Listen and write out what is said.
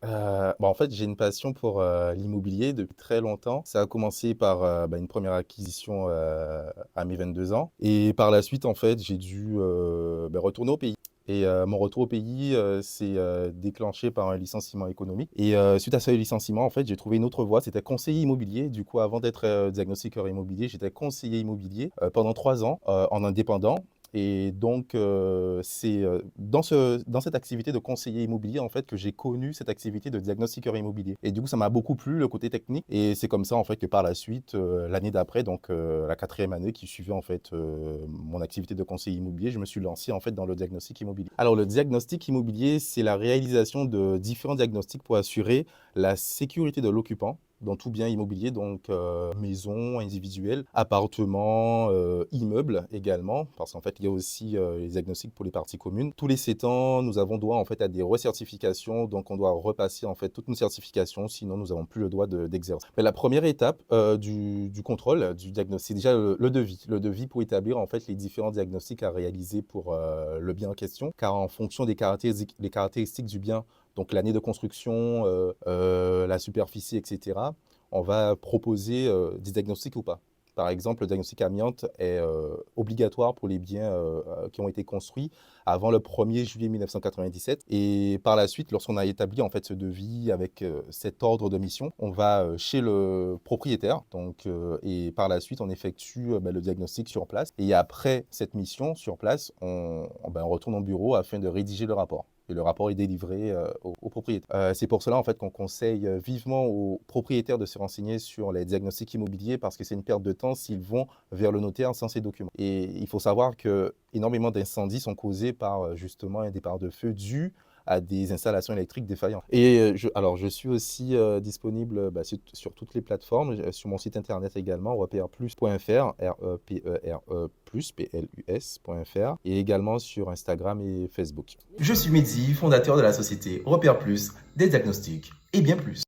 En fait, j'ai une passion pour, l'immobilier depuis très longtemps. Ça a commencé par, une première acquisition, à mes 22 ans et par la suite, en fait, j'ai dû, retourner au pays et mon retour au pays, s'est, déclenché par un licenciement économique et suite à ce licenciement, en fait, j'ai trouvé une autre voie, c'était conseiller immobilier. Du coup, avant d'être, diagnostiqueur immobilier, j'étais conseiller immobilier, pendant 3 ans, en indépendant et donc c'est, dans cette activité de conseiller immobilier, en fait, que j'ai connu cette activité de diagnostiqueur immobilier et du coup, ça m'a beaucoup plu, le côté technique et c'est comme ça, en fait, que par la suite, l'année d'après, donc la 4e année qui suivait, en fait, mon activité de conseiller immobilier, je me suis lancé, en fait, dans le diagnostic immobilier. Alors le diagnostic immobilier, c'est la réalisation de différents diagnostics pour assurer la sécurité de l'occupant dans tout bien immobilier, donc maison individuelle, appartement, immeuble également, parce qu'en fait, il y a aussi les diagnostics pour les parties communes. Tous les 7 ans, nous avons droit en fait à des recertifications, donc on doit repasser en fait toutes nos certifications, sinon nous n'avons plus le droit d'exercer. Mais la première étape du contrôle, du diagnostic, c'est déjà le devis. Le devis pour établir en fait les différents diagnostics à réaliser pour le bien en question, car en fonction des caractéristiques du bien, donc l'année de construction, la superficie, etc., on va proposer des diagnostics ou pas. Par exemple, le diagnostic amiante est obligatoire pour les biens qui ont été construits avant le 1er juillet 1997. Et par la suite, lorsqu'on a établi en fait ce devis avec cet ordre de mission, on va chez le propriétaire. Donc, et par la suite, on effectue le diagnostic sur place. Et après cette mission sur place, on retourne au bureau afin de rédiger le rapport et le rapport est délivré au propriétaire. C'est pour cela en fait qu'on conseille vivement aux propriétaires de se renseigner sur les diagnostics immobiliers parce que c'est une perte de temps s'ils vont vers le notaire sans ces documents. Et il faut savoir que énormément d'incendies sont causés par justement un départ de feu dû à des installations électriques défaillantes. Et je suis aussi disponible sur toutes les plateformes, sur mon site internet également, reperplus.fr, R-E-P-E-R-E plus, P-L-U-S.fr, et également sur Instagram et Facebook. Je suis Mehdi, fondateur de la société Repère Plus, des diagnostics et bien plus.